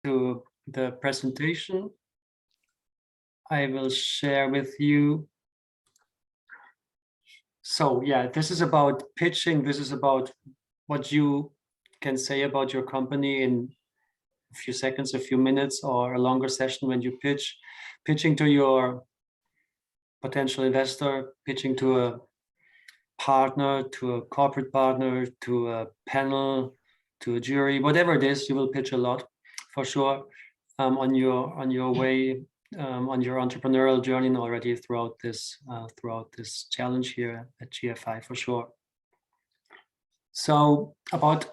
to the presentation. I will share with you. So yeah, this is about pitching. This is about what you can say about your company in a few seconds, a few minutes, or a longer session when you pitch. Pitching to your potential investor, pitching to a partner, to a corporate partner, to a panel, to a jury, whatever it is, you will pitch a lot for sure on your way, on your entrepreneurial journey, and already throughout this challenge here at GFI for sure. So about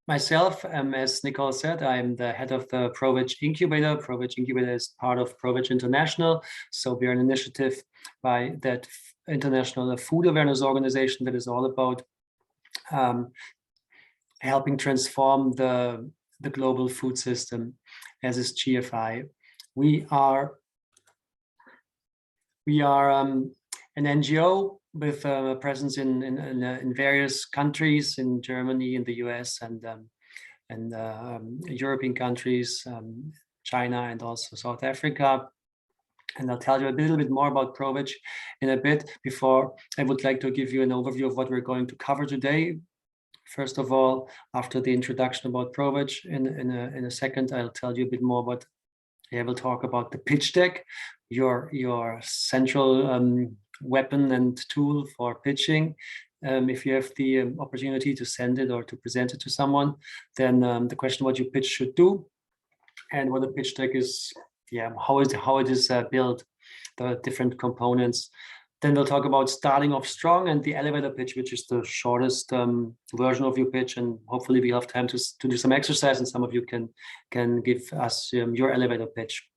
myself, as Nicole said, I'm the head of the Proveg Incubator. Proveg Incubator is part of Proveg International. So we're an initiative by that international food awareness organization that is all about helping transform the global food system, as is GFI. We are an NGO with a presence in various countries, in Germany, in the US, and European countries, China, and also South Africa. And I'll tell you a little bit more about Proveg in a bit. Before, I would like to give you an overview of what we're going to cover today. First of all, after the introduction about Proveg, in a second, I'll tell you a bit more about. I will talk about the pitch deck, your central weapon and tool for pitching. If you have the opportunity to send it or to present it to someone, then the question what your pitch should do, and what a pitch deck is, how it is built, the different components. Then we'll talk about starting off strong and the elevator pitch, which is the shortest version of your pitch, and hopefully we'll have time to do some exercise, and some of you can give us your elevator pitch.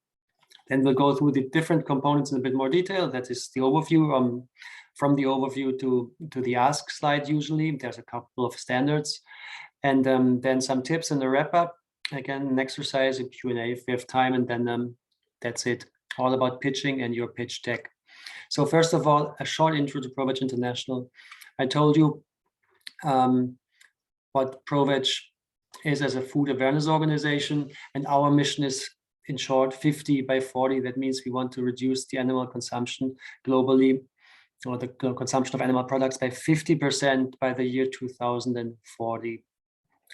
Then we'll go through the different components in a bit more detail. That is the overview. From the overview to the ask slide, usually there's a couple of standards, and then some tips and a wrap up. Again, an exercise, a Q&A if we have time, and then that's it. All about pitching and your pitch deck. So first of all, a short intro to Proveg International. I told you what Proveg is as a food awareness organization, and our mission is, in short, 50 by 40. That means we want to reduce the animal consumption globally, or the consumption of animal products, by 50% by the year 2040.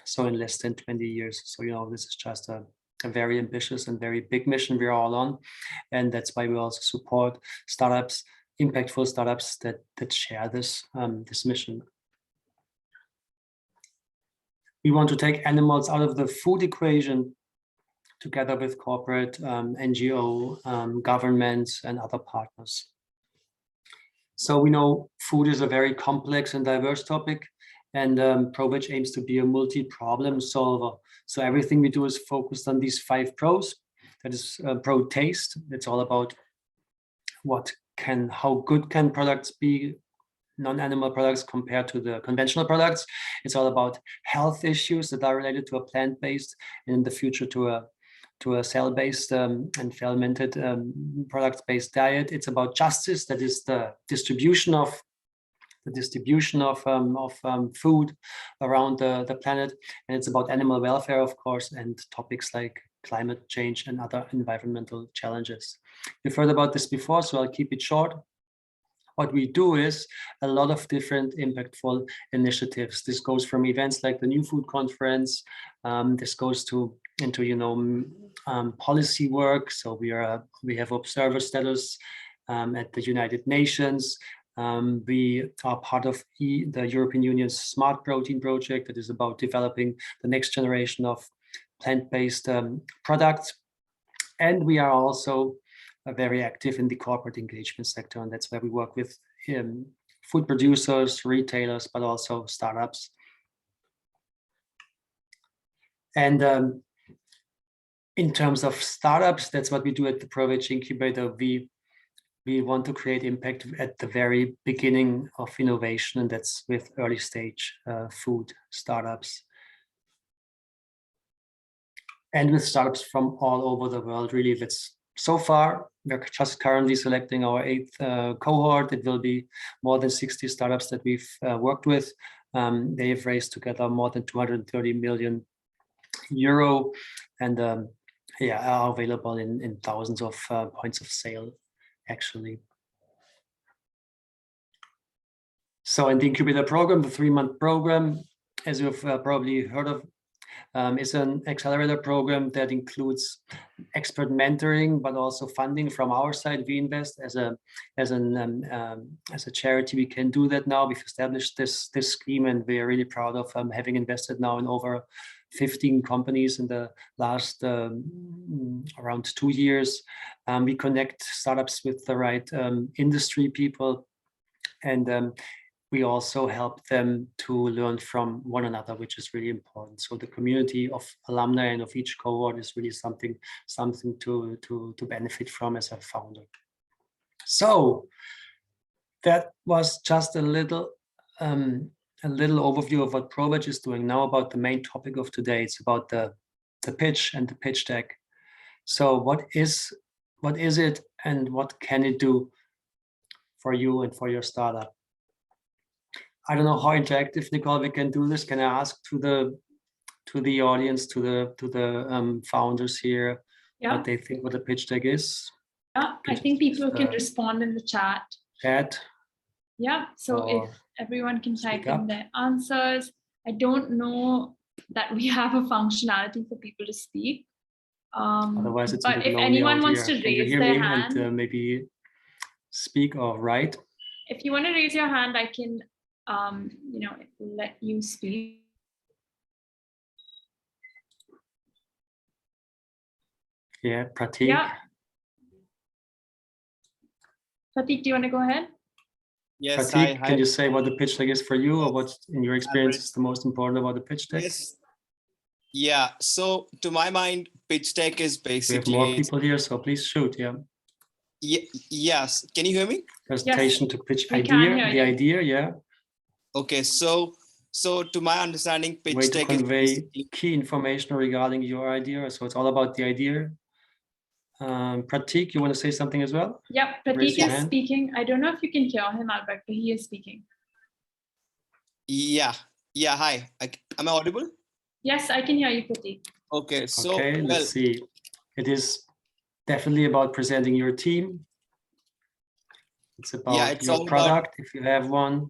So in less than 20 years. So, this is just a very ambitious and very big mission we're all on. And that's why we also support startups, impactful startups that share this mission. We want to take animals out of the food equation together with corporate, NGO, governments, and other partners. So we know food is a very complex and diverse topic, and Proveg aims to be a multi-problem solver. So everything we do is focused on these 5 pros. That is ProTaste. It's all about how good can products be, non-animal products compared to the conventional products. It's all about health issues that are related to a plant-based, and in the future to a cell-based and fermented product-based diet. It's about justice. That is the distribution of food around the planet, and it's about animal welfare, of course, and topics like climate change and other environmental challenges. You've heard about this before, so I'll keep it short. What we do is a lot of different impactful initiatives. This goes from events like the New Food Conference. This goes into policy work. So we have observer status at the United Nations. We are part of the European Union's Smart Protein project that is about developing the next generation of plant-based products. And we are also very active in the corporate engagement sector, and that's where we work with food producers, retailers, but also startups. And in terms of startups, that's what we do at the Proveg Incubator. We want to create impact at the very beginning of innovation, and that's with early stage food startups. And with startups from all over the world, really. So far, we're just currently selecting our 8th cohort. It will be more than 60 startups that we've worked with. They've raised together more than 230 million euro, and are available in thousands of points of sale, actually. So in the Incubator program, the 3-month program, as you've probably heard of, is an accelerator program that includes expert mentoring, but also funding from our side. We invest as a charity. We can do that now. We've established this scheme, and we are really proud of having invested now in over 15 companies in the last around 2 years. We connect startups with the right industry people, and we also help them to learn from one another, which is really important. So the community of alumni and of each cohort is really something to benefit from as a founder. So that was just a little overview of what Proveg is doing. Now about the main topic of today. It's about the pitch and the pitch deck. So what is it, and what can it do for you and for your startup? I don't know how interactive, Nicole, we can do this. Can I ask to the audience, to the founders here, what they think what the pitch deck is? Yeah, I think people can respond in the chat. Yeah, so if everyone can type in their answers. I don't know that we have a functionality for people to speak. Otherwise, it's but if anyone wants to raise their hand, and maybe speak or write. If you want to raise your hand, I can let you speak. Yeah, Pratik. Yeah. Pratik, do you want to go ahead? Yes. Pratik, hi. Can you say what the pitch deck is for you, or what in your experience is the most important about the pitch deck? Yes. Yeah. So to my mind, pitch deck is basically. We have more people here, so please shoot. Yeah. Yes. Can you hear me? Presentation to pitch idea. Yeah. Okay. So to my understanding, pitch way deck to convey is key information regarding your idea. So it's all about the idea. Pratik, you want to say something as well? Yeah, Pratik is speaking. I don't know if you can hear him, Albrecht, but he is speaking. Yeah. Hi. Am I audible? Yes, I can hear you, Pratik. Okay. So let's see. It is definitely about presenting your team. It's about your product, if you have one,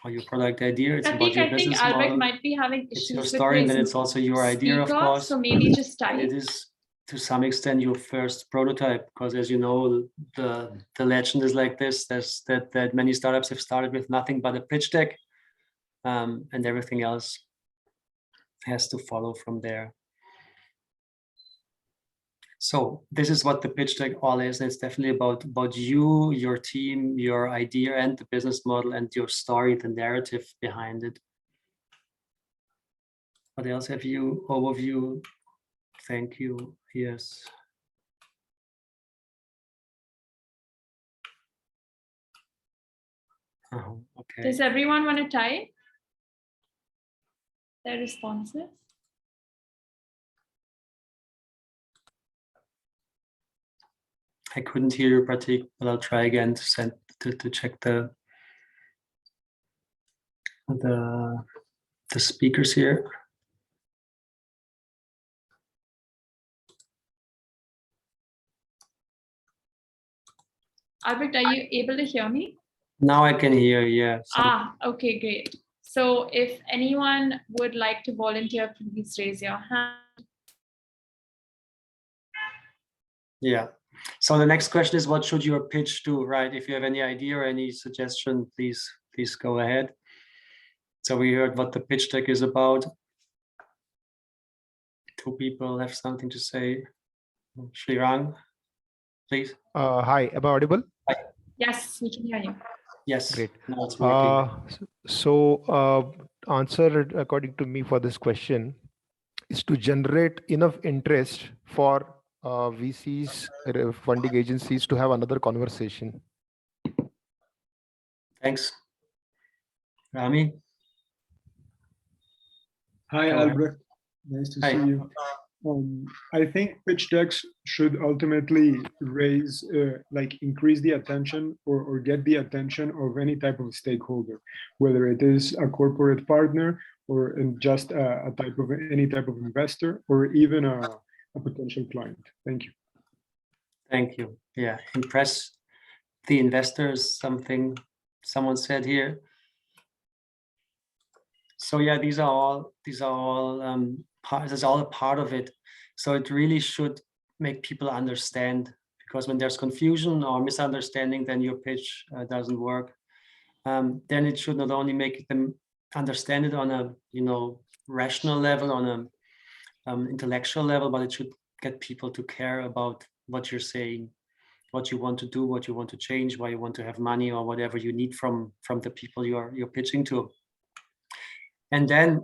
or your product idea. It's about your business model. Albrecht might be having issues. It's your story, and then it's also your idea, of course. So maybe just type. It is to some extent your first prototype, because as you know, the legend is like this. There's that many startups have started with nothing but a pitch deck, and everything else has to follow from there. So this is what the pitch deck all is. And it's definitely about you, your team, your idea, and the business model, and your story, the narrative behind it. What else have you? Overview. Thank you. Yes. Okay. Does everyone want to type their responses? I couldn't hear you, Pratik, but I'll try again to check the speakers here. Albrecht, are you able to hear me? Now I can hear, yeah. Okay, great. So if anyone would like to volunteer, please raise your hand. Yeah. So the next question is, what should your pitch do, right? If you have any idea or any suggestion, please go ahead. So we heard what the pitch deck is about. 2 people have something to say. Srirang, please. Hi, am I audible? Hi. Yes, we can hear you. Yes. Great. Now it's working. Answer according to me for this question is to generate enough interest for VCs, funding agencies to have another conversation. Thanks. Rami? Hi, Albrecht. Nice to see you. I think pitch decks should ultimately raise, increase the attention or get the attention of any type of stakeholder, whether it is a corporate partner or just any type of investor, or even a potential client. Thank you. Thank you. Yeah, impress the investors, someone said here. So yeah, these are all this is all a part of it. So it really should make people understand, because when there's confusion or misunderstanding, then your pitch doesn't work. Then it should not only make them understand it on a rational level, on a intellectual level, but it should get people to care about what you're saying, what you want to do, what you want to change, why you want to have money, or whatever you need from the people you're pitching to. And then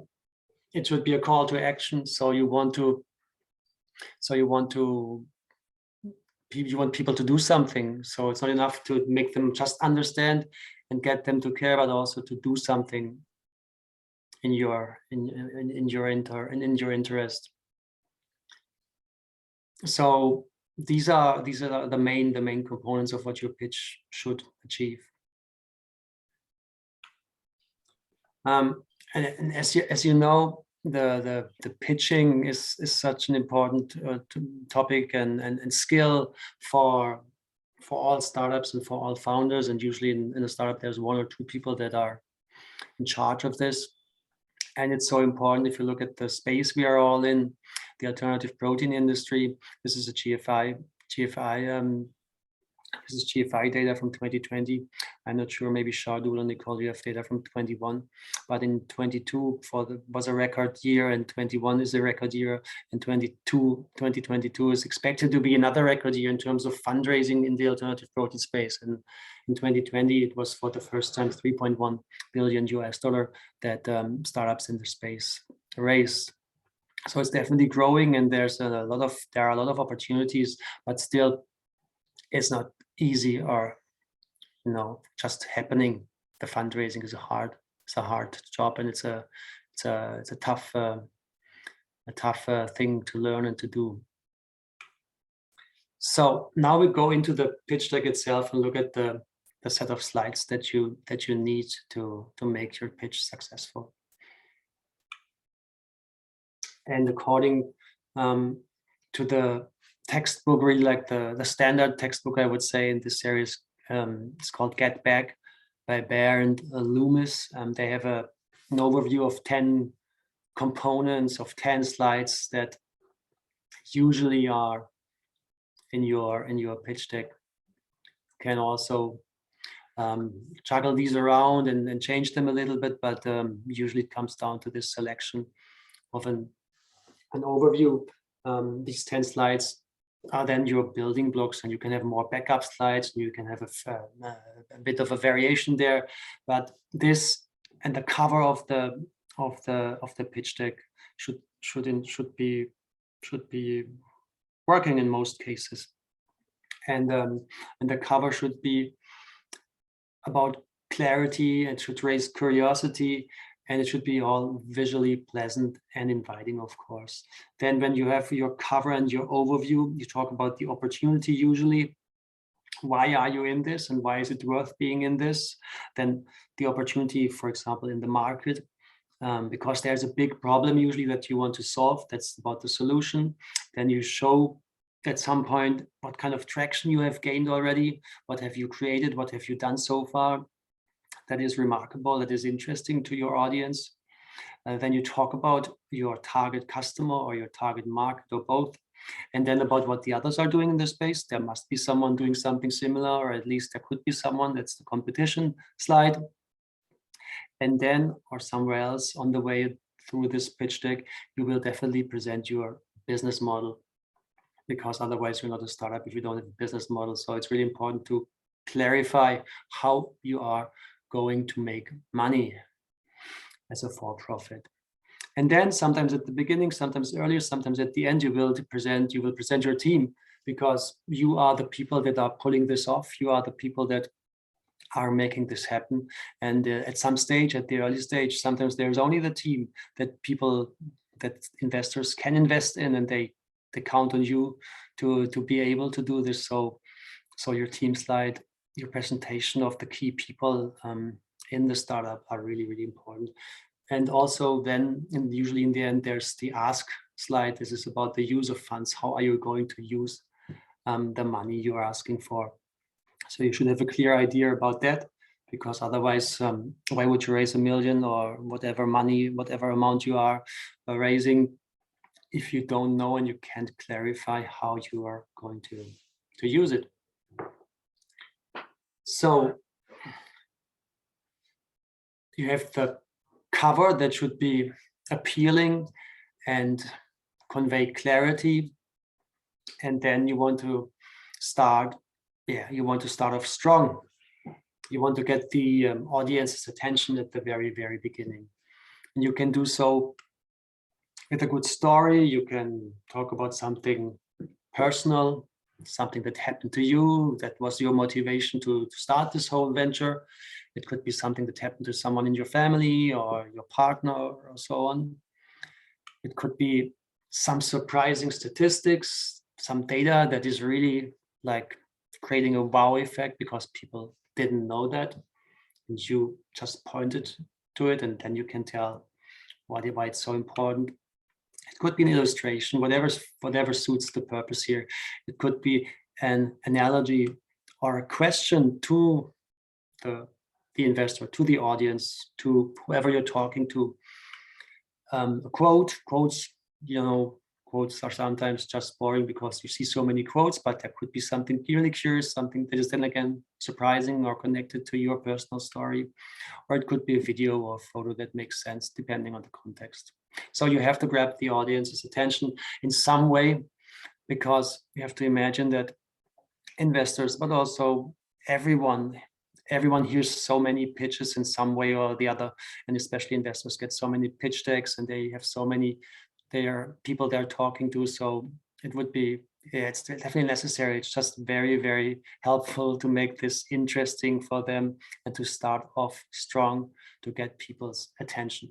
it should be a call to action. So you want people to do something. So it's not enough to make them just understand and get them to care, but also to do something in your interest. So these are the main components of what your pitch should achieve. And as you know, the pitching is such an important topic and skill for all startups and for all founders. And usually in a startup, there's one or two people that are in charge of this. And it's so important if you look at the space we are all in, the alternative protein industry. This is a GFI this is GFI data from 2020. I'm not sure, maybe Shardul and Nicole, you have data from 21, but in 22 was a record year, and 21 is a record year, and 2022 is expected to be another record year in terms of fundraising in the alternative protein space. And in 2020, it was for the first time $3.1 billion that startups in the space raised. So it's definitely growing, and there are a lot of opportunities, but still it's not easy or just happening. The fundraising is a hard job, and it's a tough thing to learn and to do. So now we go into the pitch deck itself and look at the set of slides that you need to make your pitch successful. And according to the textbook, really like the standard textbook, I would say, in this series, it's called Get Back by Baer and Loomis. They have an overview of 10 components of 10 slides that usually are in your pitch deck. You can also juggle these around and change them a little bit, but usually it comes down to this selection of an overview. These 10 slides are then your building blocks, and you can have more backup slides, and you can have a bit of a variation there. But this and the cover of the pitch deck should be working in most cases, and the cover should be about clarity. It should raise curiosity, and it should be all visually pleasant and inviting, of course. Then when you have your cover and your overview, you talk about the opportunity usually. Why are you in this, and why is it worth being in this? Then the opportunity, for example, in the market, because there's a big problem usually that you want to solve. That's about the solution. Then you show at some point what kind of traction you have gained already. What have you created? What have you done so far that is remarkable, that is interesting to your audience? Then you talk about your target customer or your target market, or both. And then about what the others are doing in the space. There must be someone doing something similar, or at least there could be someone. That's the competition slide. And then, or somewhere else on the way through this pitch deck, you will definitely present your business model, because otherwise you're not a startup if you don't have a business model. So it's really important to clarify how you are going to make money as a for-profit. And then sometimes at the beginning, sometimes earlier, sometimes at the end, you will present your team, because you are the people that are pulling this off. You are the people that are making this happen. And at some stage, at the early stage, sometimes there's only the team that investors can invest in, and they count on you to be able to do this. So your team slide, your presentation of the key people in the startup are really, really important. And also then, usually in the end, there's the ask slide. This is about the use of funds. How are you going to use the money you are asking for? So you should have a clear idea about that, because otherwise, why would you raise $1 million or whatever money, whatever amount you are raising, if you don't know and you can't clarify how you are going to use it? So you have the cover that should be appealing and convey clarity. And then you want to start, you want to start off strong. You want to get the audience's attention at the very, very beginning. And you can do so with a good story. You can talk about something personal, something that happened to you, that was your motivation to start this whole venture. It could be something that happened to someone in your family or your partner or so on. It could be some surprising statistics, some data that is really like creating a wow effect because people didn't know that. And you just pointed to it, and then you can tell why it's so important. It could be an illustration, whatever suits the purpose here. It could be an analogy or a question to the investor, to the audience, to whoever you're talking to. A quotes, quotes are sometimes just boring because you see so many quotes, but there could be something really curious, something that is then again surprising or connected to your personal story. Or it could be a video or photo that makes sense depending on the context. So you have to grab the audience's attention in some way, because you have to imagine that investors, but also everyone hears so many pitches in some way or the other, and especially investors get so many pitch decks, and they have so many people they're talking to. So it would be, it's definitely necessary. It's just very, very helpful to make this interesting for them and to start off strong to get people's attention.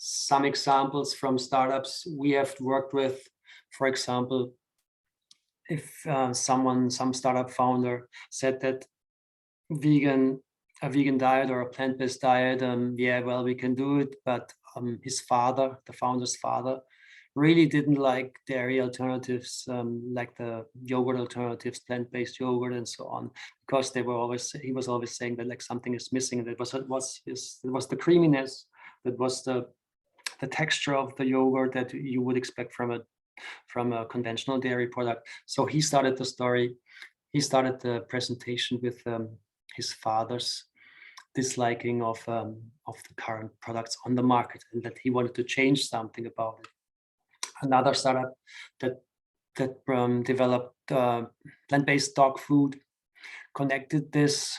Some examples from startups we have worked with, for example, if some startup founder said that a vegan diet or a plant-based diet, well, we can do it, but his father, the founder's father, really didn't like dairy alternatives, like the yogurt alternatives, plant-based yogurt and so on, because he was always saying that like something is missing, and it was the creaminess, that was the texture of the yogurt that you would expect from a conventional dairy product. So he started the story. He started the presentation with his father's disliking of the current products on the market, and that he wanted to change something about it. Another startup that developed plant-based dog food connected this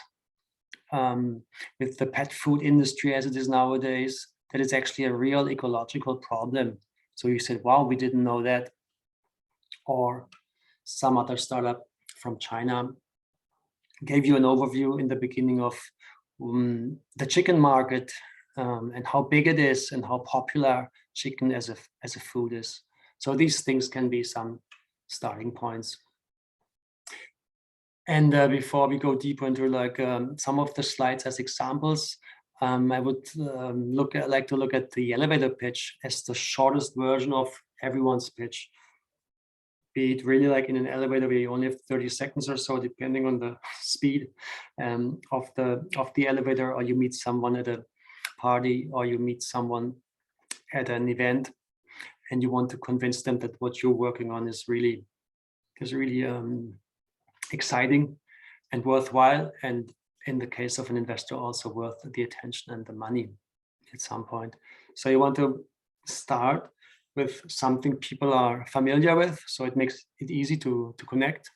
with the pet food industry as it is nowadays, that is actually a real ecological problem. So you said, wow, we didn't know that. Or some other startup from China gave you an overview in the beginning of the chicken market and how big it is and how popular chicken as a food is. So these things can be some starting points. And before we go deeper into like some of the slides as examples, I would like to look at the elevator pitch as the shortest version of everyone's pitch. Be it really like in an elevator where you only have 30 seconds or so, depending on the speed of the elevator, or you meet someone at a party, or you meet someone at an event, and you want to convince them that what you're working on is really exciting and worthwhile, and in the case of an investor, also worth the attention and the money at some point. So you want to start with something people are familiar with, so it makes it easy to connect.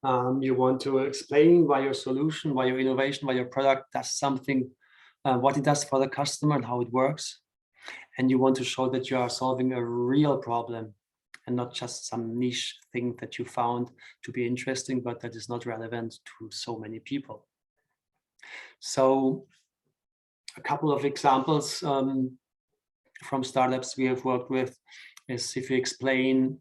You want to explain why your solution, why your innovation, why your product does something, what it does for the customer and how it works. And you want to show that you are solving a real problem and not just some niche thing that you found to be interesting, but that is not relevant to so many people. So a couple of examples from startups we have worked with is if you explain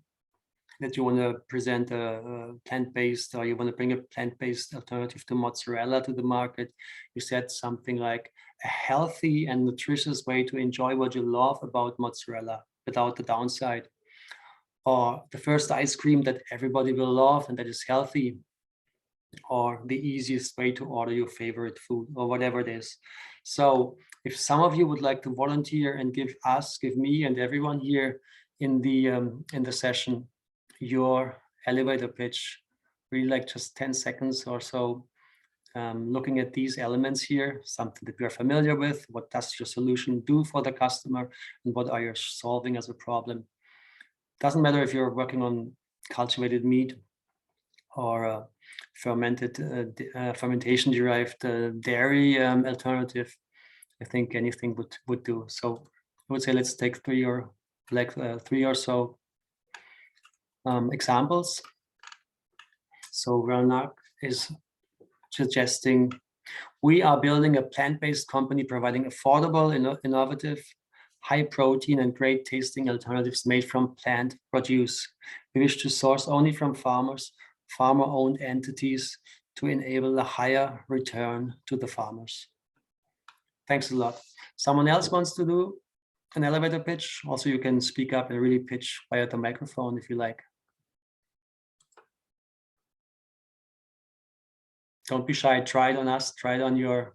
that you want to present a plant-based, or you want to bring a plant-based alternative to mozzarella to the market. You said something like a healthy and nutritious way to enjoy what you love about mozzarella without the downside. Or the first ice cream that everybody will love and that is healthy. Or the easiest way to order your favorite food, or whatever it is. So if some of you would like to volunteer and give me and everyone here in the session your elevator pitch, really like just 10 seconds or so, looking at these elements here, something that we are familiar with, what does your solution do for the customer, and what are you solving as a problem. Doesn't matter if you're working on cultivated meat or fermentation derived dairy alternative. I think anything would do. So I would say let's take three or so examples. So Ranak is suggesting, we are building a plant-based company providing affordable, innovative, high protein and great tasting alternatives made from plant produce. We wish to source only from farmer-owned entities to enable a higher return to the farmers. Thanks a lot. Someone else wants to do an elevator pitch? Also, you can speak up and really pitch via the microphone if you like. Don't be shy. Try it on us. Try it on your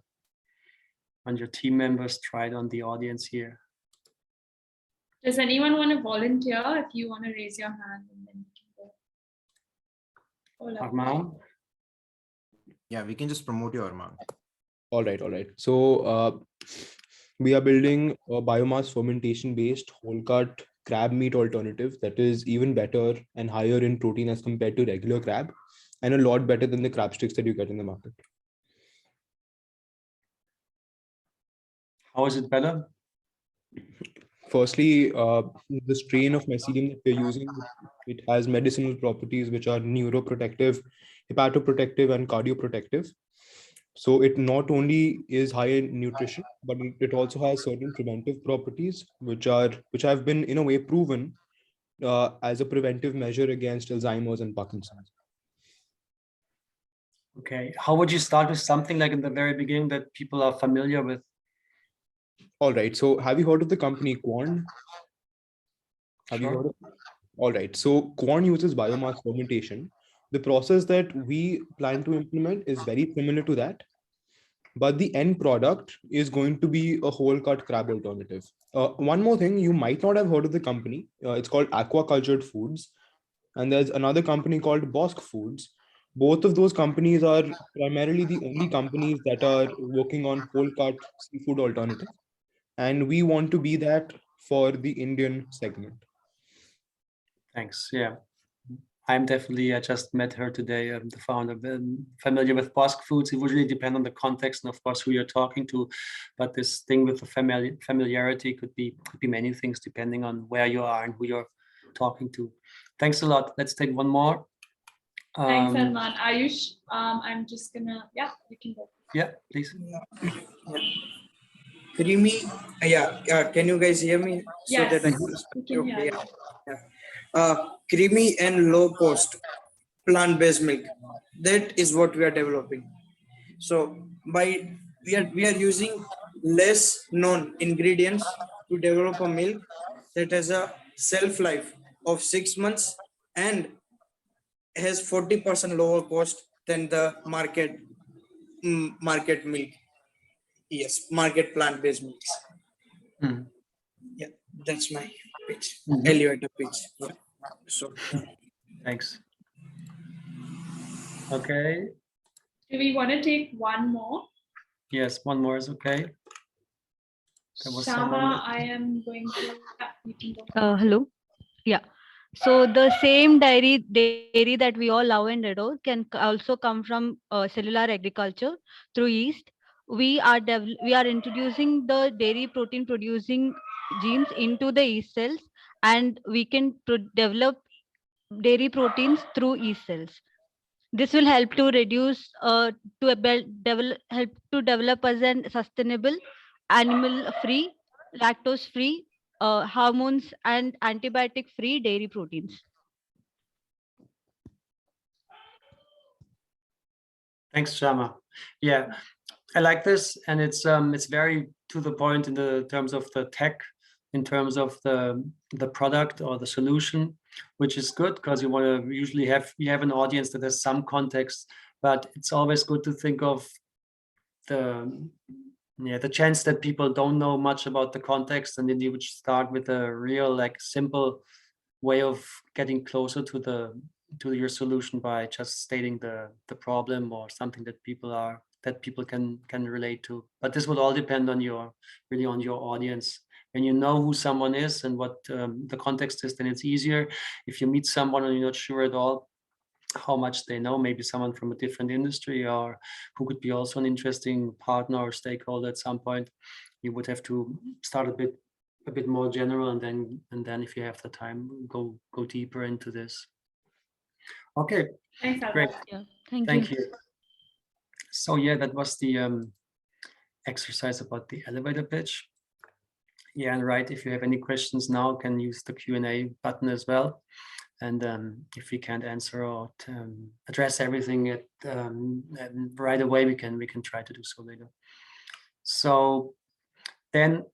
team members. Try it on the audience here. Does anyone want to volunteer? If you want to raise your hand, and then you can go. Armand? Yeah, we can just promote you, Armand. All right. So we are building a biomass fermentation-based whole-cut crab meat alternative that is even better and higher in protein as compared to regular crab, and a lot better than the crab sticks that you get in the market. How is it better? Firstly, the strain of mycelium that we're using, it has medicinal properties which are neuroprotective, hepatoprotective, and cardioprotective. So it not only is high in nutrition, but it also has certain preventive properties which have been in a way proven as a preventive measure against Alzheimer's and Parkinson's. Okay, how would you start with something like in the very beginning that people are familiar with? All right, so have you heard of the company Quorn? Have you heard of it? All right, so Quorn uses biomass fermentation. The process that we plan to implement is very similar to that, but the end product is going to be a whole cut crab alternative. One more thing, you might not have heard of the company. It's called Aquacultured Foods, and there's another company called Bosque Foods. Both of those companies are primarily the only companies that are working on whole cut seafood alternative, and we want to be that for the Indian segment. Thanks. Yeah. I'm definitely, I just met her today, the founder, familiar with Bosque Foods. It would really depend on the context and of course who you're talking to, but this thing with the familiarity could be many things depending on where you are and who you're talking to. Thanks a lot. Let's take one more. Thanks, Arman. Ayush, I'm just gonna, yeah, you can go. Yeah, please. Yeah. Creamy, can you guys hear me? Yes, so that we can hear you. Creamy and low cost plant-based milk, that is what we are developing. So we are using less known ingredients to develop a milk that has a shelf life of 6 months and has 40% lower cost than the market milk. Yes, market plant-based milks. Yeah, that's my pitch. Elevator pitch. Yeah. So thanks. Okay. Do we want to take one more? Yes, one more is okay. Shama, I am going to. You can go. Hello. Yeah. So the same dairy that we all love and adore can also come from cellular agriculture through yeast. We are introducing the dairy protein producing genes into the yeast cells, and we can develop dairy proteins through yeast cells. This will help to reduce help to develop as a sustainable, animal-free, lactose-free, hormones and antibiotic-free dairy proteins. Thanks, Shama. Yeah, I like this, and it's very to the point in the terms of the tech, in terms of the product or the solution, which is good because you want to usually have an audience that has some context, but it's always good to think of the chance that people don't know much about the context, and then you would start with a real like simple way of getting closer to your solution by just stating the problem or something that people can relate to. But this would all depend on your audience. When you know who someone is and what the context is, then it's easier. If you meet someone and you're not sure at all how much they know, maybe someone from a different industry or who could be also an interesting partner or stakeholder at some point, you would have to start a bit more general, and then if you have the time, go deeper into this. Okay. Thanks, great. Yeah, Thank you. So yeah, that was the exercise about the elevator pitch. Yeah, and right, if you have any questions now, can use the Q&A button as well. And if we can't answer or address everything right away, we can try to do so later. So then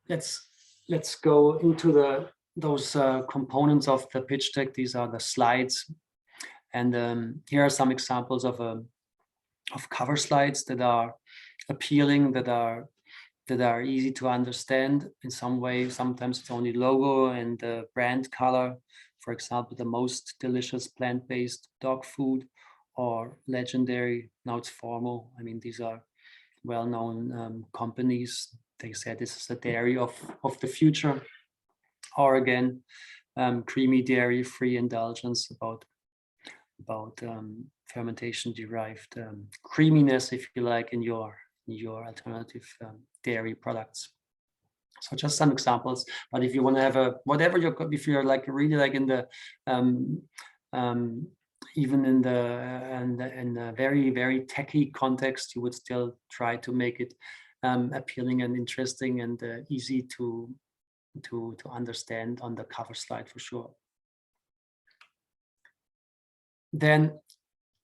let's go into those components of the pitch deck. These are the slides, and here are some examples of cover slides that are appealing, that are easy to understand in some way. Sometimes it's only logo and the brand color. For example, the most delicious plant-based dog food, or legendary, now it's formal. I mean, these are well-known companies. They said this is the dairy of the future. Or again, creamy dairy-free indulgence about fermentation-derived creaminess, if you like, in your alternative dairy products. So just some examples. But if you want to have if you're like really like in the even in the very, very techy context, you would still try to make it appealing and interesting and easy to understand on the cover slide for sure. Then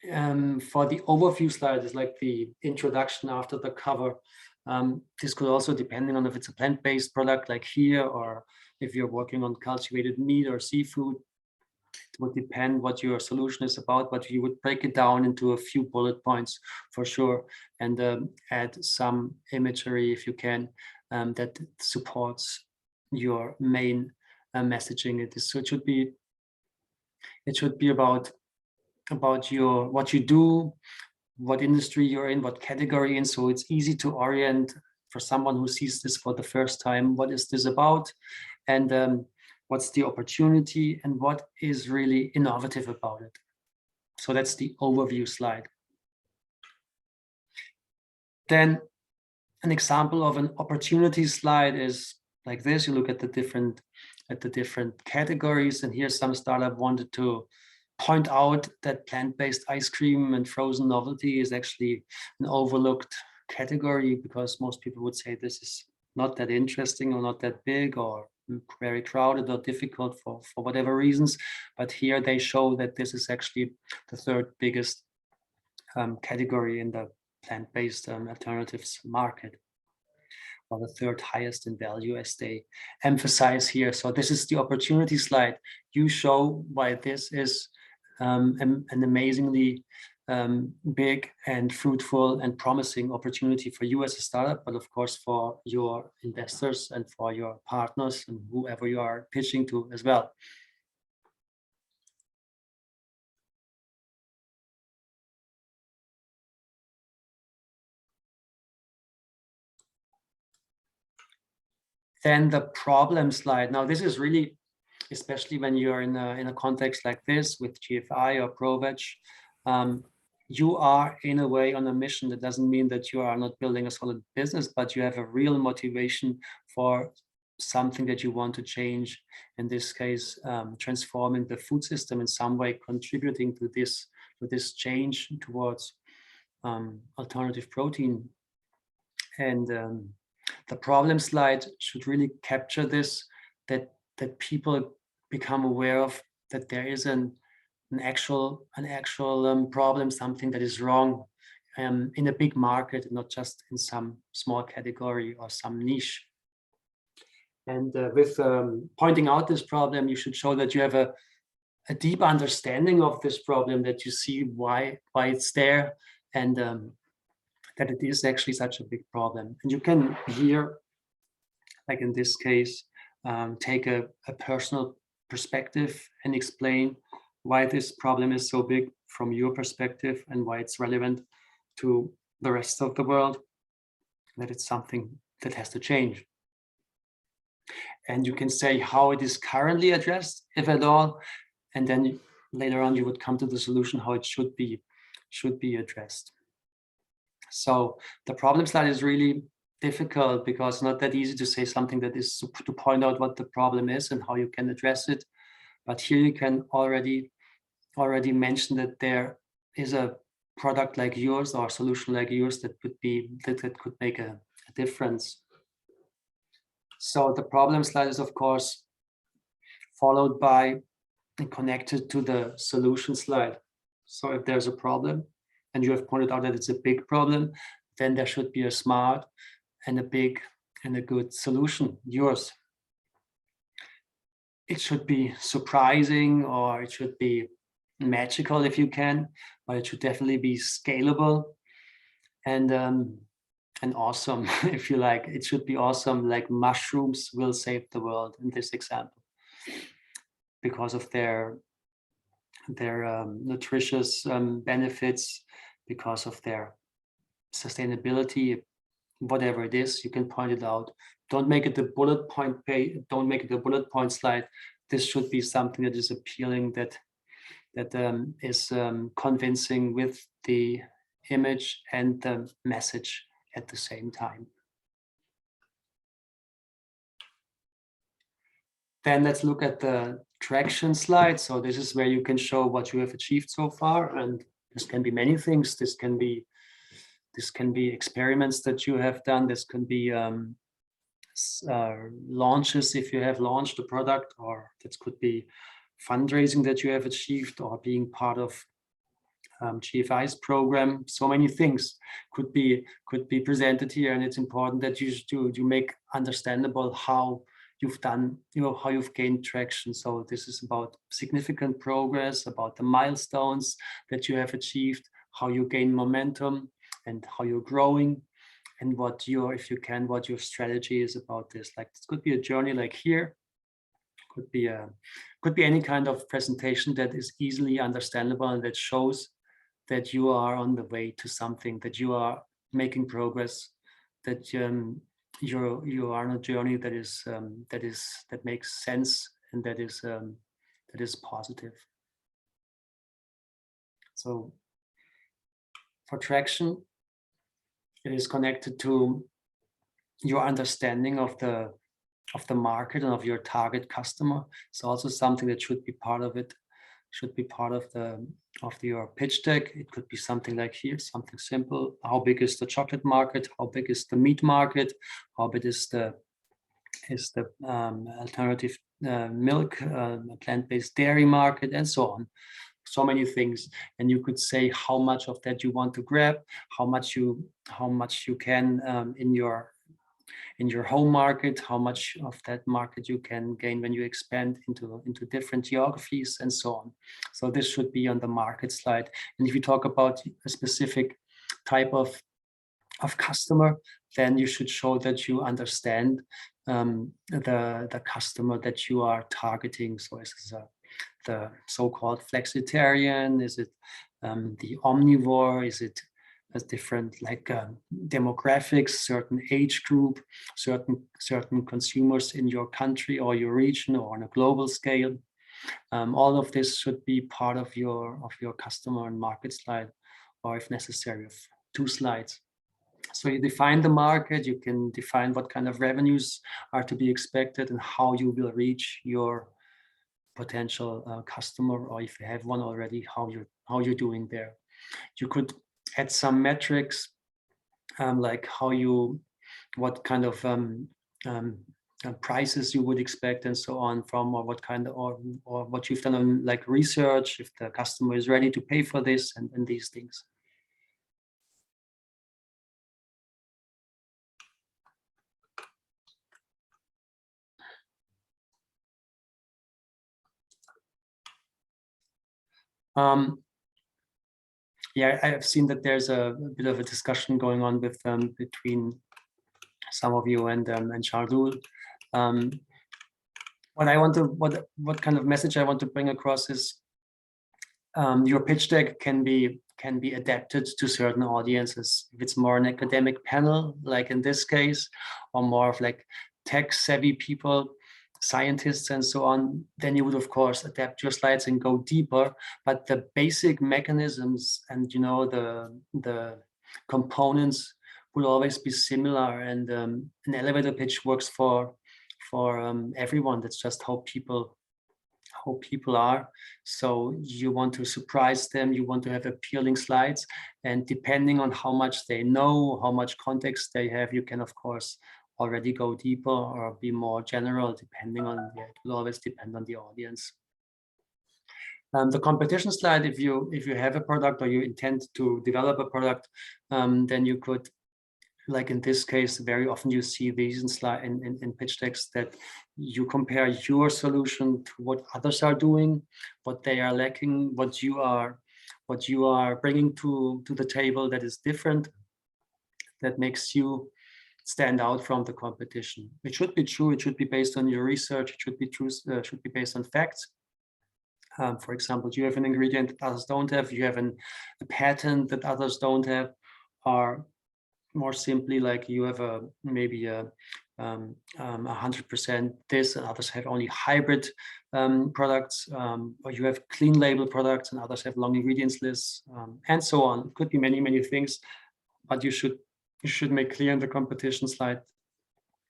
for the overview slide, is like the introduction after the cover. This could also, depending on if it's a plant-based product like here, or if you're working on cultivated meat or seafood, it would depend what your solution is about, but you would break it down into a few bullet points for sure, and add some imagery if you can, that supports your main messaging. So it should be about what you do, what industry you're in, what category in, so it's easy to orient for someone who sees this for the first time. What is this about, and what's the opportunity, and what is really innovative about it? So that's the overview slide. Then an example of an opportunity slide is like this. You look at the different categories, and here's some startup wanted to point out that plant-based ice cream and frozen novelty is actually an overlooked category, because most people would say this is not that interesting or not that big or very crowded or difficult for whatever reasons. But here they show that this is actually the third biggest category in the plant-based alternatives market, or the third highest in value, as they emphasize here. So this is the opportunity slide. You show why this is an amazingly big and fruitful and promising opportunity for you as a startup, but of course for your investors and for your partners and whoever you are pitching to as well. Then the problem slide. Now this is really, especially when you're in a context like this with GFI or Proveg, you are in a way on a mission. That doesn't mean that you are not building a solid business, but you have a real motivation for something that you want to change. In this case, transforming the food system in some way, contributing to this change towards alternative protein. And the problem slide should really capture this, that people become aware of, that there is an actual problem, something that is wrong in a big market, not just in some small category or some niche. And with pointing out this problem, you should show that you have a deep understanding of this problem, that you see why it's there, and that it is actually such a big problem. And you can here, like in this case, take a personal perspective and explain why this problem is so big from your perspective and why it's relevant to the rest of the world, that it's something that has to change. And you can say how it is currently addressed, if at all, and then later on you would come to the solution how it should be addressed. So the problem slide is really difficult because it's not that easy to say something that is to point out what the problem is and how you can address it. But here you can already mention that there is a product like yours or a solution like yours that could make a difference. So the problem slide is of course followed by and connected to the solution slide. So if there's a problem and you have pointed out that it's a big problem, then there should be a smart and a big and a good solution, yours. It should be surprising, or it should be magical if you can, but it should definitely be scalable and awesome, if you like. It should be awesome, like mushrooms will save the world in this example, because of their nutritious benefits, because of their sustainability, whatever it is, you can point it out. Don't make it the bullet point page. Don't make it a bullet point slide. This should be something that is appealing, that is convincing with the image and the message at the same time. Then let's look at the traction slide. So this is where you can show what you have achieved so far, and this can be many things. This can be experiments that you have done. This can be launches if you have launched a product, or this could be fundraising that you have achieved, or being part of GFI's program. So many things could be presented here, and it's important that you make understandable how you've done, how you've gained traction. So this is about significant progress, about the milestones that you have achieved, how you gain momentum, and how you're growing, and what your strategy is about this. Like, this could be a journey like here, could be any kind of presentation that is easily understandable and that shows that you are on the way to something, that you are making progress, that you are on a journey that makes sense, and that is positive. So for traction, it is connected to your understanding of the market and of your target customer. It's also something that should be part of it, should be part of your pitch deck. It could be something like here, something simple. How big is the chocolate market? How big is the meat market? How big is the alternative milk, plant-based dairy market, and so on. So many things, and you could say how much of that you want to grab, how much you can in your home market, how much of that market you can gain when you expand into different geographies, and so on. So this should be on the market slide. And if you talk about a specific type of customer, then you should show that you understand the customer that you are targeting. So is this the so-called flexitarian? Is it the omnivore? Is it a different demographics, certain age group, certain consumers in your country or your region or on a global scale? All of this should be part of your customer and market slide, or if necessary, of 2 slides. So you define the market, you can define what kind of revenues are to be expected and how you will reach your potential customer, or if you have one already, how you're doing there. You could add some metrics, like what kind of prices you would expect and so on from, or what kind of, or what you've done on like research, if the customer is ready to pay for this, and these things. Yeah, I have seen that there's a bit of a discussion going on with between some of you and Shardul. What kind of message I want to bring across is your pitch deck can be adapted to certain audiences. If it's more an academic panel, like in this case, or more of like tech savvy people, scientists and so on, then you would of course adapt your slides and go deeper. But the basic mechanisms and the components will always be similar. And an elevator pitch works for everyone. That's just how people are. So you want to surprise them, you want to have appealing slides, and depending on how much they know, how much context they have, you can of course already go deeper or be more general, depending on, it will always depend on the audience. The competition slide, if you have a product or you intend to develop a product, then you could, like in this case, very often you see these in pitch decks that you compare your solution to what others are doing, what they are lacking, what you are bringing to the table that is different, that makes you stand out from the competition. It should be true. It should be based on your research. It should be true. Should be based on facts. For example, you have an ingredient that others don't have. You have a patent that others don't have, or more simply, like you have maybe 100% this, and others have only hybrid products, or you have clean label products and others have long ingredients lists, and so on. It could be many things, but you should make clear in the competition slide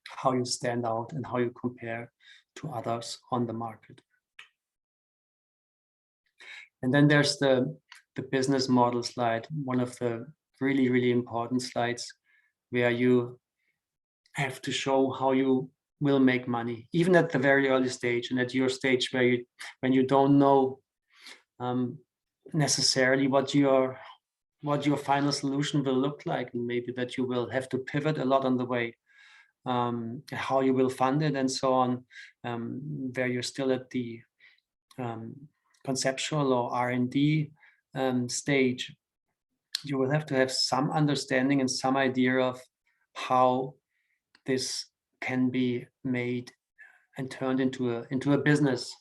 how you stand out and how you compare to others on the market. And then there's the business model slide, one of the really important slides, where you have to show how you will make money, even at the very early stage, and at your stage when you don't know necessarily what your final solution will look like, and maybe that you will have to pivot a lot on the way, how you will fund it and so on, where you're still at the conceptual or R&D stage. You will have to have some understanding and some idea of how this can be made and turned into a business.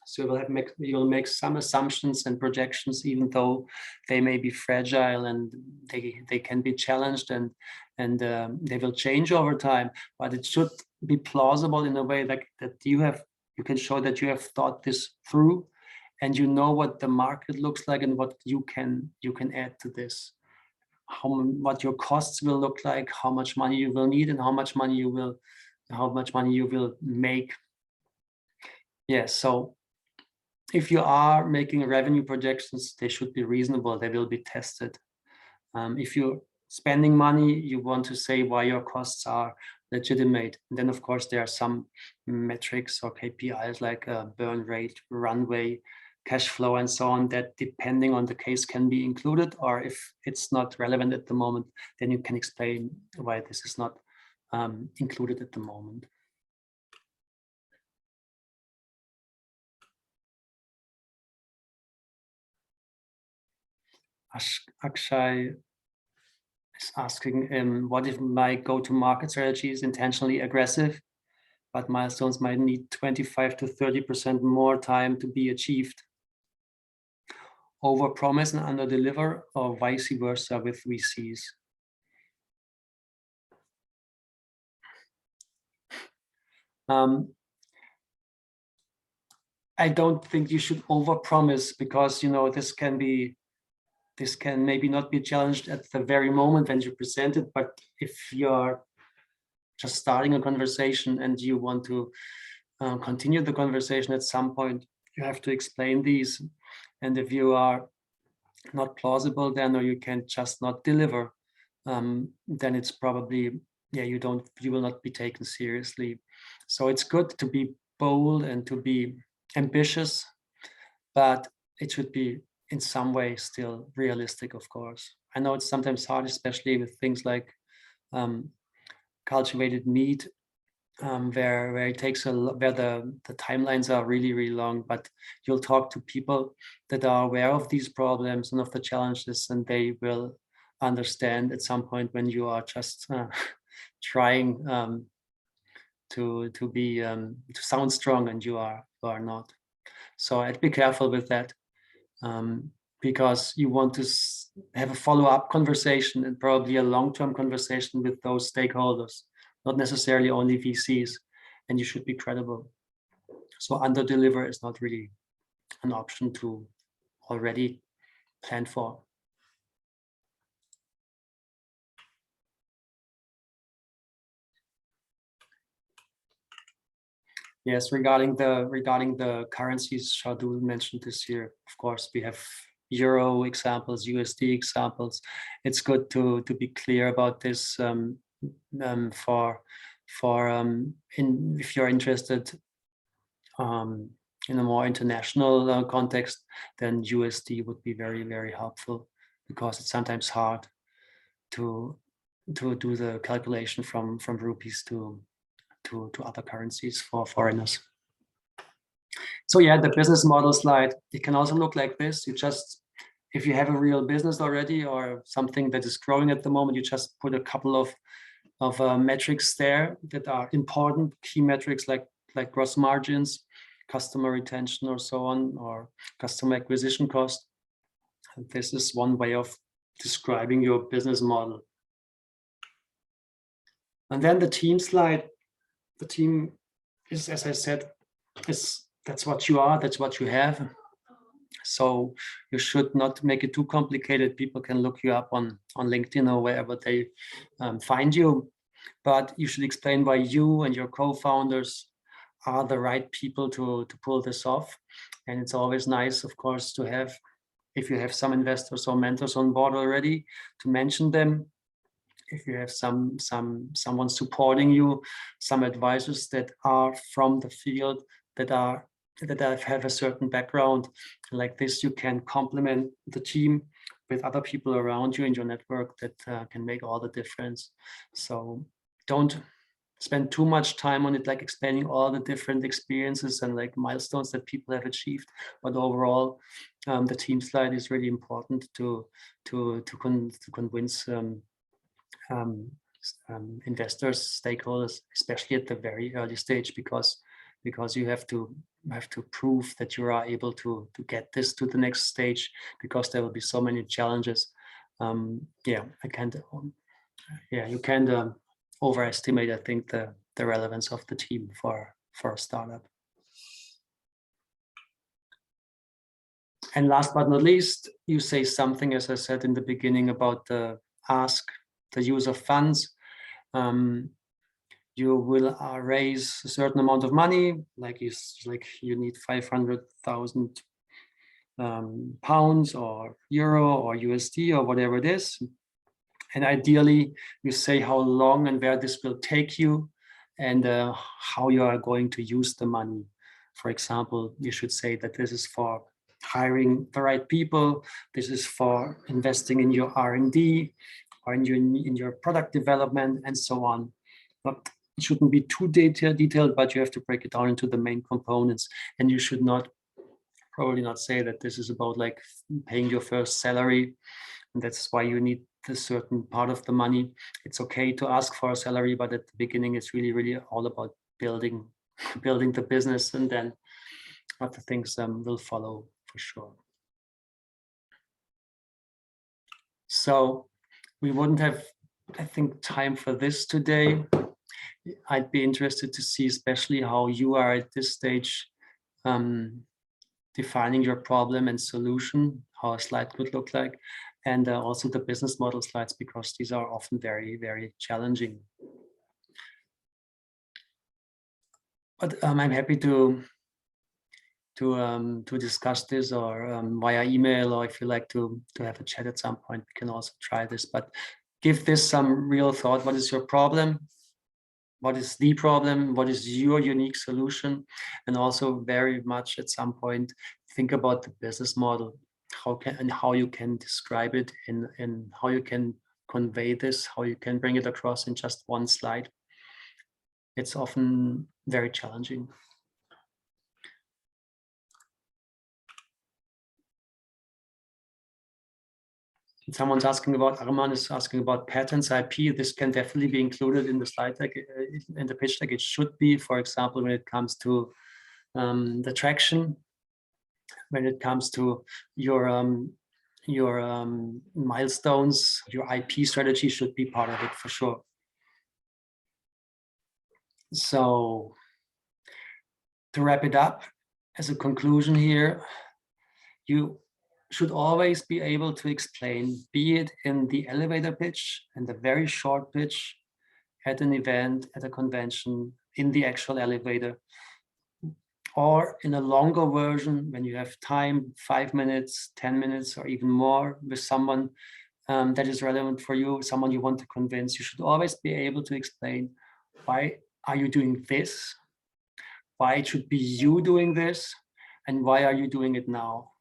So you'll make some assumptions and projections, even though they may be fragile and they can be challenged and they will change over time. But it should be plausible in a way that you can show that you have thought this through, and you know what the market looks like and what you can add to this. What your costs will look like, how much money you will need, and how much money you will make. Yes, so if you are making revenue projections, they should be reasonable. They will be tested. If you're spending money, you want to say why your costs are legitimate. And then, of course, there are some metrics or KPIs like burn rate, runway, cash flow, and so on, that depending on the case can be included, or if it's not relevant at the moment, then you can explain why this is not included at the moment. Akshay is asking, what if my go-to-market strategy is intentionally aggressive, but milestones might need 25 to 30% more time to be achieved? Over-promise and under-deliver, or vice versa with VCs? I don't think you should over-promise, because this can maybe not be challenged at the very moment when you present it, but if you're just starting a conversation and you want to continue the conversation at some point, you have to explain these. And if you are not plausible then, or you can just not deliver, then it's probably, you will not be taken seriously. So it's good to be bold and to be ambitious, but it should be in some way still realistic, of course. I know it's sometimes hard, especially with things like cultivated meat. where it takes where the timelines are really long, but you'll talk to people that are aware of these problems and of the challenges, and they will understand at some point when you are just trying to sound strong and you are not. So I'd be careful with that, because you want to have a follow-up conversation and probably a long-term conversation with those stakeholders, not necessarily only VCs, and you should be credible. So under-deliver is not really an option to already plan for. Yes, regarding the currencies, Shardul mentioned this here. Of course, we have Euro examples, USD examples. It's good to be clear about this if you're interested in a more international context, then USD would be very helpful, because it's sometimes hard to do the calculation from rupees to other currencies for foreigners. So yeah, the business model slide, it can also look like this. You just, if you have a real business already or something that is growing at the moment, you just put a couple of metrics there that are important, key metrics like gross margins, customer retention or so on, or customer acquisition cost. And this is one way of describing your business model. And then the team slide. The team is, as I said, that's what you are, that's what you have. So you should not make it too complicated. People can look you up on LinkedIn or wherever they find you, but you should explain why you and your co-founders are the right people to pull this off. And it's always nice, of course, to have, if you have some investors or mentors on board already, to mention them. If you have someone supporting you, some advisors that are from the field, that have a certain background, like this, you can complement the team with other people around you in your network that can make all the difference. So don't spend too much time on it, like explaining all the different experiences and like milestones that people have achieved. But overall, the team slide is really important to convince investors, stakeholders, especially at the very early stage, because you have to prove that you are able to get this to the next stage, because there will be so many challenges. Yeah, you can't overestimate, I think, the relevance of the team for a startup. And last but not least, you say something, as I said in the beginning, about the use of funds. You will raise a certain amount of money, like you need 500,000 pounds or euro or USD or whatever it is. And ideally, you say how long and where this will take you, and how you are going to use the money. For example, you should say that this is for hiring the right people, this is for investing in your R&D, or in your product development, and so on. But it shouldn't be too detailed, but you have to break it down into the main components. And you should probably not say that this is about like paying your first salary, and that's why you need a certain part of the money. It's okay to ask for a salary, but at the beginning, it's really all about building the business, and then other things will follow for sure. So we wouldn't have, I think, time for this today. I'd be interested to see especially how you are at this stage defining your problem and solution, how a slide could look like, and also the business model slides, because these are often very challenging. But I'm happy to discuss this, or via email, or if you like to have a chat at some point, we can also try this. But give this some real thought. What is your problem? What is the problem? What is your unique solution? And also very much at some point, think about the business model, how you can describe it, and how you can convey this, how you can bring it across in just one slide. it's often very challenging. Someone's asking about, Arman is asking about patents, IP. This can definitely be included in the slide deck, in the pitch deck. It should be, for example, when it comes to the traction, when it comes to your milestones, your IP strategy should be part of it for sure. So to wrap it up, as a conclusion here, you should always be able to explain, be it in the elevator pitch and the very short pitch at an event, at a convention, in the actual elevator, or in a longer version when you have time, 5 minutes, 10 minutes, or even more with someone that is relevant for you, someone you want to convince. You should always be able to explain, why are you doing this? Why it should be you doing this? And why are you doing it now?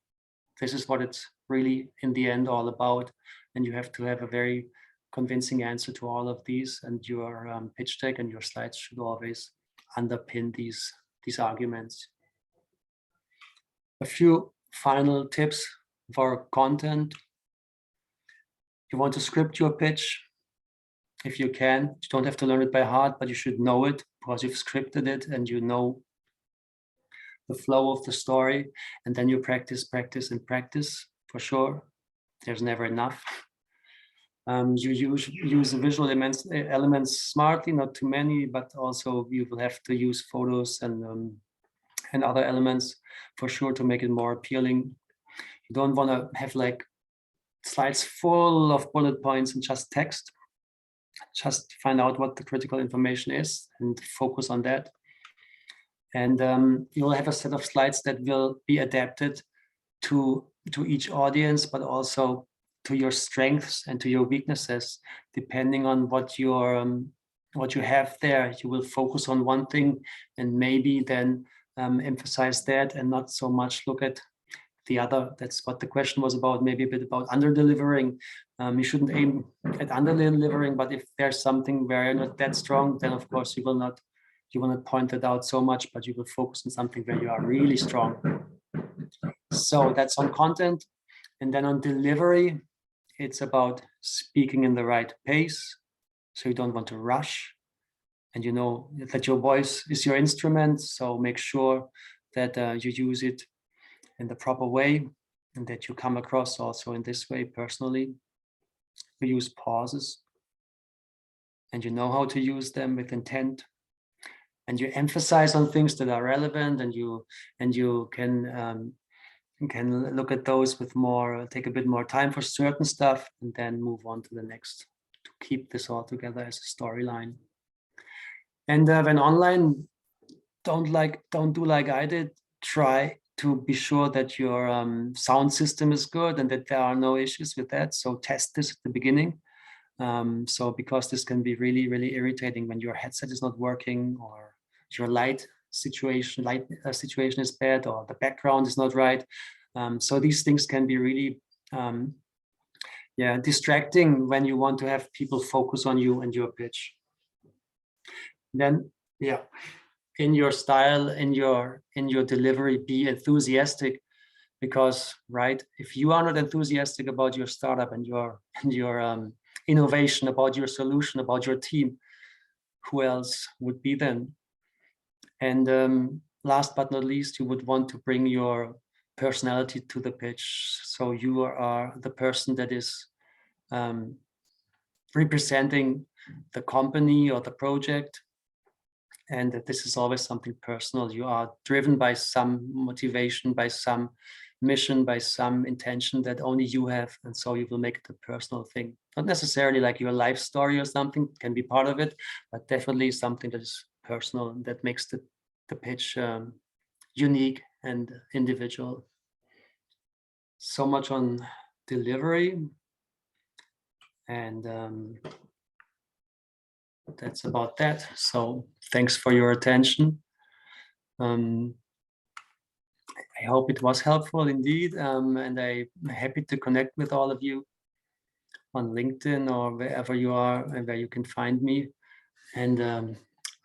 This is what it's really in the end all about. And you have to have a very convincing answer to all of these, and your pitch deck and your slides should always underpin these arguments. A few final tips for content. You want to script your pitch if you can. You don't have to learn it by heart, but you should know it because you've scripted it and you know the flow of the story, and then you practice, practice, and practice for sure. There's never enough. You use the visual elements smartly, not too many, but also you will have to use photos and other elements for sure to make it more appealing. You don't want to have like slides full of bullet points and just text. Just find out what the critical information is and focus on that. And you'll have a set of slides that will be adapted to each audience, but also to your strengths and to your weaknesses. Depending on what you have there, you will focus on one thing and maybe then emphasize that and not so much look at the other. That's what the question was about, maybe a bit about under-delivering. You shouldn't aim at under-delivering, but if there's something where you're not that strong, then of course you will not point it out so much, but you will focus on something where you are really strong. So that's on content. And then on delivery, it's about speaking in the right pace. So you don't want to rush. And you know that your voice is your instrument. So make sure that you use it in the proper way and that you come across also in this way personally. You use pauses and you know how to use them with intent. And you emphasize on things that are relevant, and you can look at those with more, take a bit more time for certain stuff, and then move on to the next to keep this all together as a storyline. And when online, don't do like I did. Try to be sure that your sound system is good and that there are no issues with that. So test this at the beginning. So because this can be really, really irritating when your headset is not working, or your light situation is bad, or the background is not right. So these things can be really distracting when you want to have people focus on you and your pitch. Then in your style, in your delivery, be enthusiastic, because if you are not enthusiastic about your startup and your innovation, about your solution, about your team, who else would be then? And last but not least, you would want to bring your personality to the pitch. So you are the person that is representing the company or the project. And that this is always something personal. You are driven by some motivation, by some mission, by some intention that only you have. And so you will make it a personal thing. Not necessarily like your life story or something can be part of it, but definitely something that is personal, that makes the pitch unique and individual. So much on delivery. And that's about that. So thanks for your attention. I hope it was helpful indeed. And I'm happy to connect with all of you on LinkedIn or wherever you are and where you can find me. And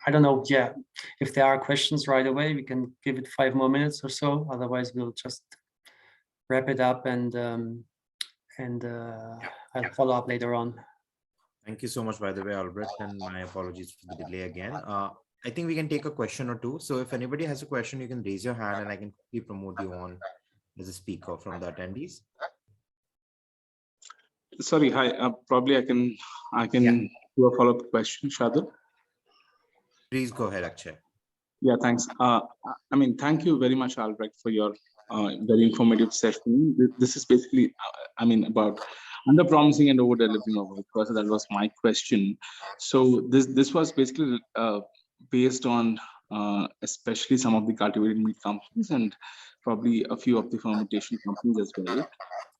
I don't know. Yeah, if there are questions right away, we can give it 5 more minutes or so. Otherwise, we'll just wrap it up and I'll follow up later on. Thank you so much, by the way, Albrecht, and my apologies for the delay again. I think we can take a question or two. So if anybody has a question, you can raise your hand and I can quickly promote you on as a speaker from the attendees. Sorry, hi. Probably I can do a follow-up question, Shadul. Please go ahead, Akshay. Yeah, thanks. I mean, thank you very much, Albrecht, for your very informative session. This is basically, I mean, about under-promising and over-delivering of work. So that was my question. So this was basically based on especially some of the cultivated meat companies and probably a few of the fermentation companies as well.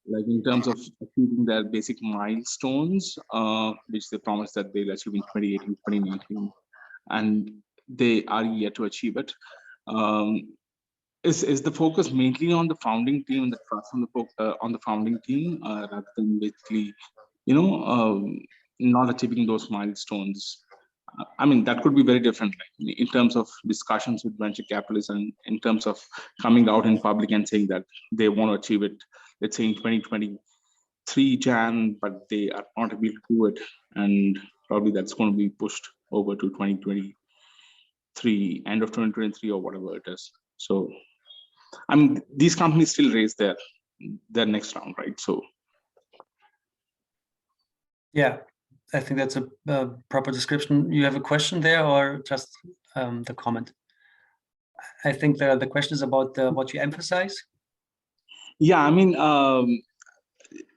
Like in terms of achieving their basic milestones, which they promised that they'll achieve in 2018, 2019, and they are yet to achieve it. Is the focus mainly on the founding team and the trust on the founding team rather than basically, you know, not achieving those milestones? I mean, that could be very different, like, in terms of discussions with venture capitalists and in terms of coming out in public and saying that they want to achieve it, let's say in 2023 Jan, but they are not able to do it. And probably that's going to be pushed over to 2023, end of 2023 or whatever it is. So, I mean, these companies still raise their next round, right? So, yeah, I think that's a proper description. You have a question there or just the comment? I think the question is about what you emphasize. Yeah, I mean,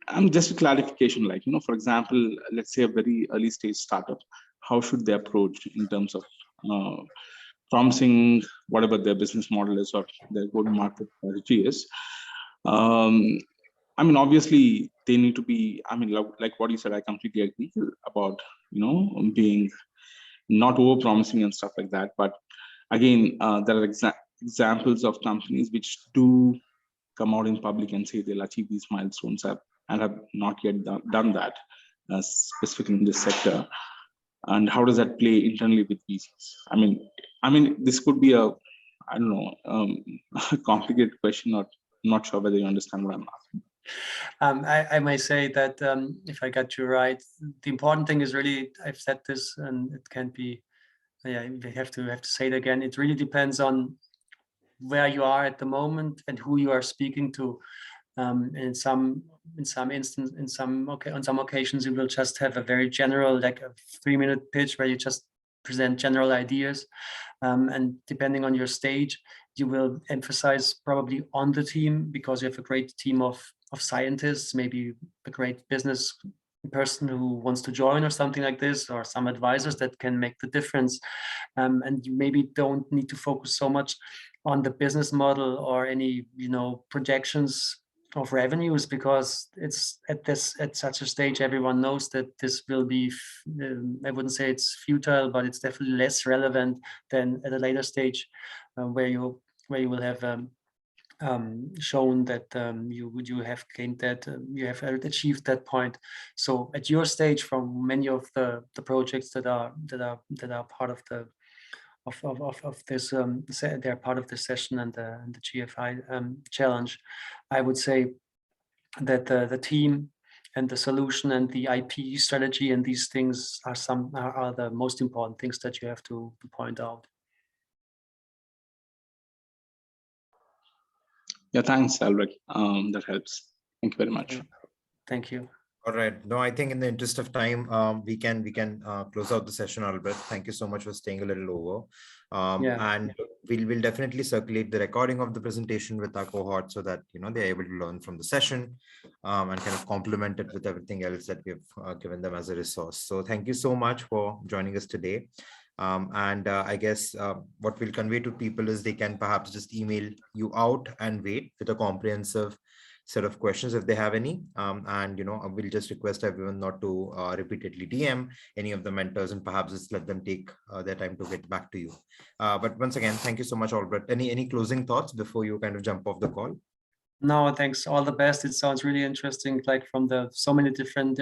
I'm just a clarification, like, you know, for example, let's say a very early stage startup, how should they approach in terms of promising whatever their business model is or their go-to-market strategy is? I mean, obviously they need to be, I mean, like what you said, I completely agree about, you know, being not over-promising and stuff like that. But again, there are examples of companies which do come out in public and say they'll achieve these milestones and have not yet done that, specifically in this sector. And how does that play internally with VCs? I mean, this could be a, I don't know, a complicated question, or I'm not sure whether you understand what I'm asking. I may say that if I got you right, the important thing is really, I've said this and it can't be, yeah, we have to say it again. It really depends on where you are at the moment and who you are speaking to. On some occasions, you will just have a very general, like a 3-minute pitch where you just present general ideas. And depending on your stage, you will emphasize probably on the team because you have a great team of scientists, maybe a great business person who wants to join or something like this, or some advisors that can make the difference. And you maybe don't need to focus so much on the business model or any, you know, projections of revenues, because it's at such a stage everyone knows that this will be, I wouldn't say it's futile, but it's definitely less relevant than at a later stage where you will have shown that you have gained that, you have achieved that point. So at your stage, from many of the projects that are part of the of this, they're part of the session and the GFI challenge, I would say that the team and the solution and the IP strategy and these things are the most important things that you have to point out. Yeah, thanks, Albrecht. That helps. Thank you very much. Thank you. All right. No, I think in the interest of time, we can close out the session, Albrecht. Thank you so much for staying a little over. And we'll definitely circulate the recording of the presentation with our cohort so that, you know, they're able to learn from the session and kind of complement it with everything else that we've given them as a resource. So thank you so much for joining us today. I guess what we'll convey to people is they can perhaps just email you out and wait with a comprehensive set of questions if they have any. And, you know, I will just request everyone not to repeatedly DM any of the mentors and perhaps just let them take their time to get back to you. But once again, thank you so much, Albrecht. Any closing thoughts before you kind of jump off the call? No, thanks. All the best. It sounds really interesting, like from so many different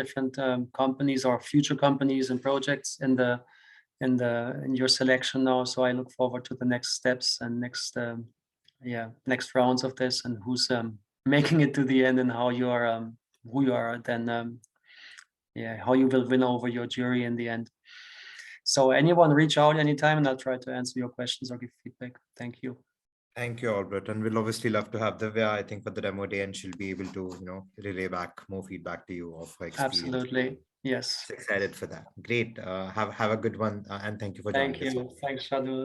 companies or future companies and projects in the in your selection now. So I look forward to the next steps and next rounds of this, and who's making it to the end, and how you are who you are then how you will win over your jury in the end. So anyone reach out anytime, and I'll try to answer your questions or give feedback. Thank you. Thank you, Albrecht. And we'll obviously love to have Divya, I think, for the demo day, and she'll be able to, relay back more feedback to you of her experience. Absolutely. Yes. Excited for that. Great. Have a good one. And thank you for joining us. Thank you. Thanks, Shadul.